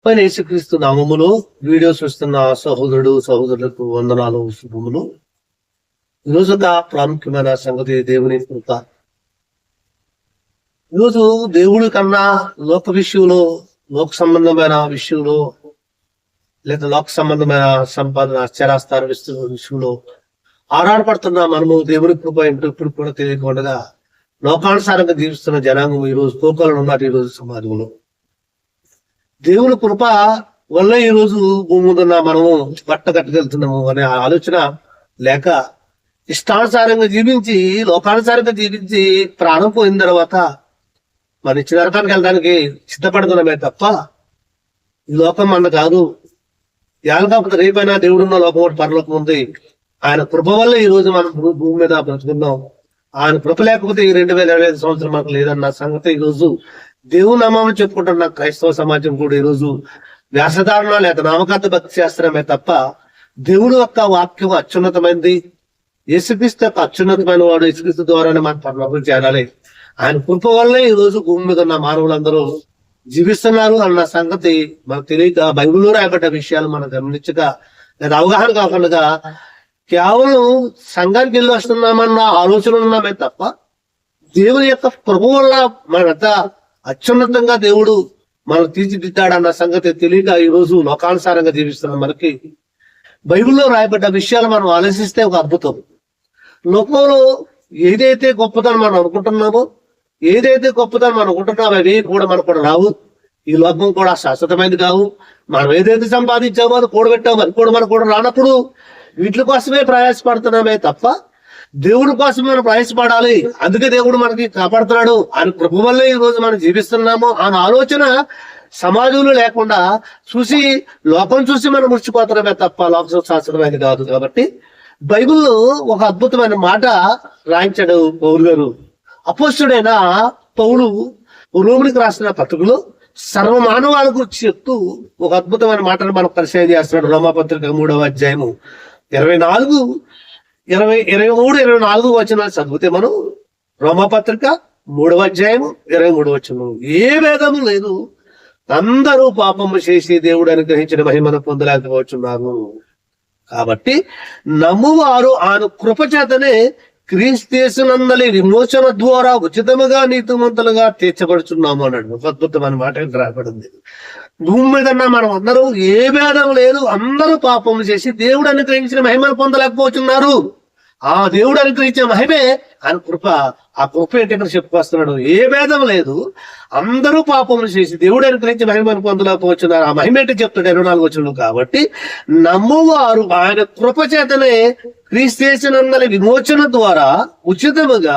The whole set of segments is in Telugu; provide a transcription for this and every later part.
పైన యేసుక్రీస్తు నామములో వీడియో చూస్తున్న సహోదరులకు వందనాలు, శుభములు. ఈరోజు ఒక ప్రాముఖ్యమైన సంగతి దేవుని కృప. ఈరోజు దేవుడి కన్నా లోక విషయంలో, లోక సంబంధమైన విషయంలో, లేదా లోక సంబంధమైన సంపాదన అత్యారాస్తార విషయంలో ఆరాటపడుతున్న మనము దేవుని కృప ఏంటో ఇప్పుడు కూడా తెలియకుండా లోకానుసారంగా జీవిస్తున్న జనాంగం ఈరోజు కోకలు ఉన్నారు. ఈరోజు సమాజంలో దేవుని కృప వల్ల ఈరోజు భూమి మీద మనము బట్ట కట్టగలుగుతున్నాము అనే ఆలోచన లేక ఇష్టానుసారంగా జీవించి, లోకానుసారంగా జీవించి ప్రాణం పోయిన తర్వాత మన ఇచ్చిన నరకానికి వెళ్ళడానికి సిద్ధపడుతున్నామే తప్ప ఈ లోకం మన కాదు. యాలు కాకపోతే రేపైనా దేవుడున్న లోకం ఒకటి పరలోకం ఉంది. ఆయన కృప వల్ల ఈ రోజు మనం భూమి మీద బ్రతుకున్నాం. ఆయన కృప లేకపోతే ఈ 2025 సంవత్సరం మనకు లేదన్న సంగతి ఈరోజు దేవుని నామాన్ని చెప్పుకుంటున్న క్రైస్తవ సమాజం కూడా ఈరోజు వ్యాసధారణ లేదా నామకార్థ భక్తి శాస్త్రమే తప్ప దేవుడు యొక్క వాక్యం అత్యున్నతమైనది. యేసుక్రీస్తు యొక్క అత్యున్నతమైన వాడు. యేసుక్రీస్తు ద్వారానే మనం పరలోకం చేరాలి. ఆయన కృప వల్లే ఈ రోజు భూమి మీద ఉన్న మానవులందరూ జీవిస్తున్నారు అన్న సంగతి మనకు తెలియక, బైబిల్లో రాయబడ్డ విషయాలు మనం గమనించక లేదా అవగాహన కాకుండా కేవలం సంఘానికి వెళ్ళి వస్తున్నామన్న ఆలోచన ఉన్నామే తప్ప దేవుని యొక్క కృప వల్ల మనంతా అత్యున్నతంగా దేవుడు మనం తీర్చిదిద్దాడన్న సంగతి తెలియక ఈరోజు లోకానుసారంగా జీవిస్తున్నాం. మనకి బైబిల్లో రాయబడ్డ విషయాలు మనం ఆలోచిస్తే ఒక అద్భుతం. లోకంలో ఏదైతే గొప్పదని మనం అనుకుంటున్నామో, ఏదైతే గొప్పదని మనం అనుకుంటున్నామో అవి కూడా మనకు కూడా రావు. ఈ లోకం కూడా శాశ్వతమైనది కావు. మనం ఏదైతే సంపాదించామో అది కూడబెట్టామో అది కూడా మనకు కూడా రానప్పుడు వీటి కోసమే ప్రయాసపడుతున్నామే తప్ప దేవుడి కోసం మనం ప్రయాసపడాలి. అందుకే దేవుడు మనకి కాపాడుతున్నాడు. ఆయన కృప వల్లే ఈ రోజు మనం జీవిస్తున్నాము అన్న ఆలోచన సమాజంలో లేకుండా చూసి లోకం చూసి మనం ముడిచిపోతున్నామే తప్ప లోకం శాస్త్రమైనది కాదు. కాబట్టి బైబిల్లో ఒక అద్భుతమైన మాట రాయించాడు పౌలు గారు. అపోస్తుడైన పౌలు రోమిలికి రాసిన పత్రికలో సర్వమానవాళి గురించి చెప్తూ ఒక అద్భుతమైన మాటను మనకు పరిచయం చేస్తున్నాడు. రోమాపత్రిక 3వ అధ్యాయము 23, 24 వచనాలు చదివితే మనం రోమాపత్రిక 3వ అధ్యాయము 23 వచనం, ఏ భేదము లేదు, అందరూ పాపము చేసి దేవుడు అనుగ్రహించిన మహిమను పొందలేకపోతున్నారు. కాబట్టి నమ్మువారు ఆయన కృప చేతనే క్రీస్తునందలి విమోచన ద్వారా ఉచితముగా నీతిమంతులుగా తీర్చబడుచున్నాము అన్నాడు. ఒక అద్భుతమైన మాట రాబడింది. భూమి మీద మనం అందరూ ఏ భేదం లేదు, అందరూ పాపం చేసి దేవుడు అనుగ్రహించిన మహిమను పొందలేకపోతున్నారు. ఆ దేవుడు అనుగ్రహించే మహిమే ఆయన కృప. ఆ కృప ఏంటంటే చెప్పుకొస్తున్నాడు. ఏ భేదం లేదు, అందరూ పాపములు చేసి దేవుడు అనుగ్రహించి మహిమను పొందలేకపోతున్నారు. ఆ మహిమ ఏంటో చెప్తాడు 24 వచనం. కాబట్టి నమ్మువారు ఆయన కృప చేతనే క్రీస్తునందలి విమోచన ద్వారా ఉచితముగా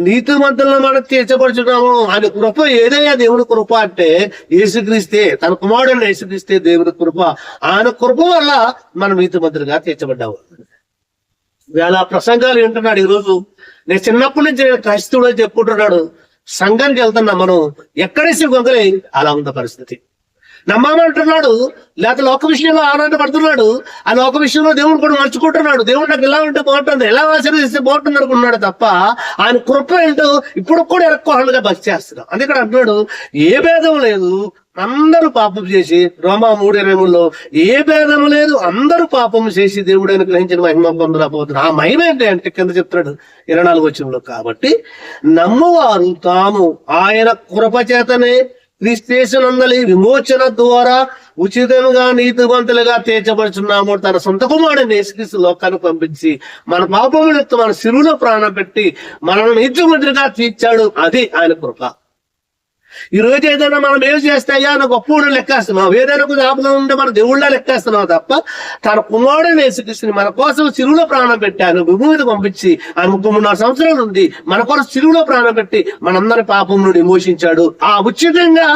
నీతిమంతులను మనం తీర్చబడుచున్నాము. ఆయన కృప ఏదైనా దేవుని కృప అంటే యేసుక్రీస్తే, తన కుమారుడైన యేసుక్రీస్తే దేవుని కృప. ఆయన కృప వల్ల మనం నీతిమంతులుగా తీర్చబడ్డాము. వేళ ప్రసంగాలు వింటున్నాడు. ఈరోజు నేను చిన్నప్పటి నుంచి క్రైస్తవుడు చెప్పుకుంటున్నాడు. సంఘానికి వెళ్తున్నా మనం ఎక్కడేసి గొంగలి అలా ఉన్న పరిస్థితి. నమ్మామంటున్నాడు, లేకపోతే లోక విషయంలో ఆనందపడుతున్నాడు. ఆ లోక విషయంలో దేవుడు కూడా మర్చుకుంటున్నాడు. దేవుడు నాకు ఇలా ఉంటే బాగుంటుంది, ఎలా ఆశీర్వదిస్తే బాగుంటుంది అనుకున్నాడు తప్ప ఆయన కృప ఏంటో ఇప్పుడు కూడా ఎరక్కోహాలుగా భక్తి చేస్తున్నాం. అందుకని అంటున్నాడు ఏ భేదం లేదు, అందరూ పాపం చేసి, రోమా 3:23లో ఏ భేదం లేదు, అందరూ పాపం చేసి దేవుడు అనుగ్రహించిన మహిమ పొందలేకపోతున్నారు. ఆ మహిమ ఏంటి అంటే కింద చెప్తాడు 24 వచనంలో. కాబట్టి నమ్మువారు తాము ఆయన కృప చేతనే క్రీస్తునందలి విమోచన ద్వారా ఉచితంగా నీతిమంతులుగా తీర్చబడుచున్నాము. తన సొంత కుమారుడిని యేసుక్రీస్తు లోకానికి పంపించి మన పాపములతో మన శిలువలో ప్రాణం పెట్టి మనల్ని నీతిమంతులుగా తీర్చాడు. అది ఆయన కృప. ఈ రోజు ఏదైనా మనం ఏం చేస్తే అయ్యా నా గొప్ప లెక్కేస్తున్నాం, ఏదైనా కొంచెం ఆపద ఉంటే మన దేవుళ్ళ లెక్కేస్తున్నాం తప్ప తన కుమారుడిని యేసుక్రీస్తుని మన కోసం శిలువలో ప్రాణం పెట్టాను, భూమికి పంపించి ఆయన 33 సంవత్సరాల నుండి మన కోసం శిలువలో ప్రాణం పెట్టి మనందరి పాపం నుండి విమోచించాడు. ఆ ఉచితంగా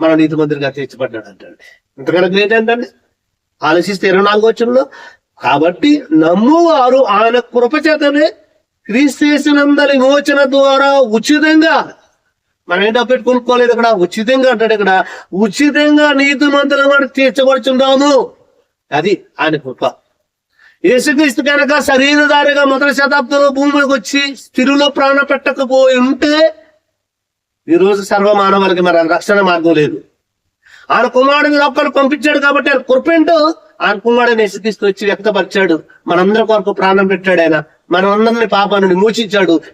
మన నీతిమంతులుగా తీర్చబడ్డాడు అంటాడు. ఇంతకన్నా గ్రేట్ ఏంటండి ఆలోచిస్తే 24 వచనంలో. కాబట్టి నమ్మువారు ఆయన కృప చేతనే క్రీస్తునందలి విమోచన ద్వారా ఉచితంగా, మనం ఏంటో పెట్టి కొనుక్కోలేదు. ఇక్కడ ఉచితంగా అంటాడు. ఇక్కడ ఉచితంగా నీతిమంతులుగా తీర్చబడుచున్నాము. అది ఆయన కృప. యేసుక్రీస్తు కనుక శరీరధారిగా మొదటి శతాబ్దంలో భూమికి వచ్చి స్థిరులో ప్రాణం పెట్టకపోయి ఉంటే ఈరోజు సర్వమానవాళికి మరి రక్షణ మార్గం లేదు. ఆయన కుమారుడిని లోకాలు పంపించాడు కాబట్టి ఆయన కృపేంటో ఆయన కుమారుడిని యేసుక్రీస్తు వచ్చి వ్యక్తపరిచాడు. మనందరి కొరకు ప్రాణం పెట్టాడు. ఆయన మనమందరిని పాపాన్ని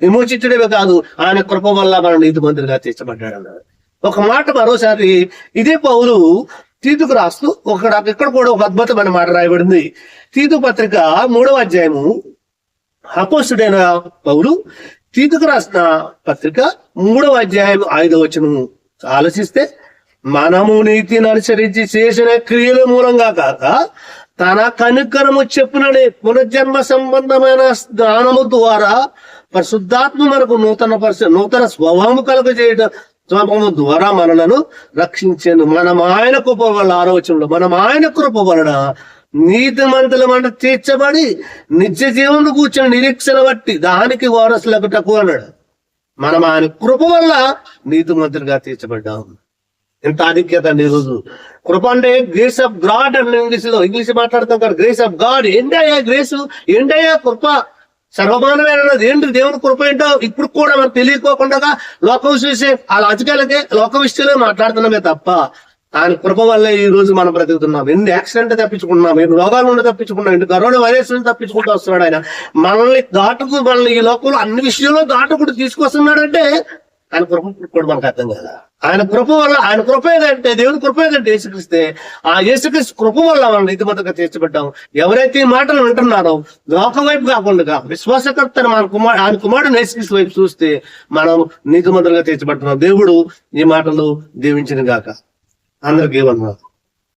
విమోచించడమే కాదు, ఆయన కృప వల్ల మనం నీతిమంతులుగా తీర్చబడ్డాడు అన్నాడు. ఒక మాట మరోసారి ఇదే పౌలు తీతుకు రాస్తూ ఇక్కడ కూడా ఒక అద్భుతమైన మాట రాయబడింది. తీతు పత్రిక 3వ అధ్యాయము అపోస్తుడైన పౌలు తీతుకు రాసిన పత్రిక 3వ అధ్యాయం 5వ వచనము ఆలోచిస్తే, మనము నీతిని అనుసరించి చేసిన క్రియల మూలంగా కాక తన కనికరము చెప్పుననే పునర్జన్మ సంబంధమైన జ్ఞానము ద్వారా పరిశుద్ధాత్మ మనకు నూతన స్వభావము కలుగజేయడం స్వభావం ద్వారా మనలను రక్షించాను. మనం ఆయన కృప వల్ల, 6వ వచనంలో, మనం ఆయన కృప వలన నీతిమంతుల మన తీర్చబడి నిత్య జీవనం కూర్చొని నిరీక్షణ బట్టి దానికి వారసులకుటకు అన్నాడు. మనం ఆయన కృప వల్ల నీతిమంతులుగా తీర్చబడ్డాం. ఎంత ఆధిక్యత అండి ఈరోజు. కృప అంటే గ్రేస్ ఆఫ్ గాడ్ అని ఇంగ్లీష్ మాట్లాడుతాం కదా. గ్రేస్ ఆఫ్ గాడ్ ఏంటయ్యా గ్రేసు, ఏంటయ్యా కృప, సర్వమానమైనది ఏంటి, దేవుని కృప ఏంటో ఇప్పుడు కూడా మనం తెలియకోకుండా లోక విషయం ఆ రాజకీయాలకే లోక విషయాలే మాట్లాడుతున్నామే తప్ప ఆయన కృప వల్ల ఈ రోజు మనం బ్రతుకుతున్నాం. ఎన్ని యాక్సిడెంట్ తప్పించుకుంటున్నాం, ఎన్ని రోగాల నుండి తప్పించుకున్నాం, ఎన్ని కరోనా వైరస్ నుంచి తప్పించుకుంటూ వస్తున్నాడు. ఆయన మనల్ని ఈ లోకంలో అన్ని విషయంలో దాటుకుంటూ తీసుకొస్తున్నాడంటే ఆయన కృప కూడా మనకు అర్థం కదా. ఆయన కృప వల్ల, ఆయన కృప ఏదంటే, దేవుని కృప ఏదంటే యేసుక్రీస్తే. ఆ యేసుక్రీస్తు కృప వల్ల మనం నీతిమంతులుగా తీర్చబడ్డాం. ఎవరైతే ఈ మాటలు వింటున్నారో లోకం వైపు కాకుండా విశ్వాసకర్తను ఆయన కుమారుడు యేసుక్రీస్తు వైపు చూస్తే మనం నీతిమంతులుగా తీర్చబడుతున్నాం. దేవుడు ఈ మాటలు దీవించిన గాక. అందరికీ వందనాలు.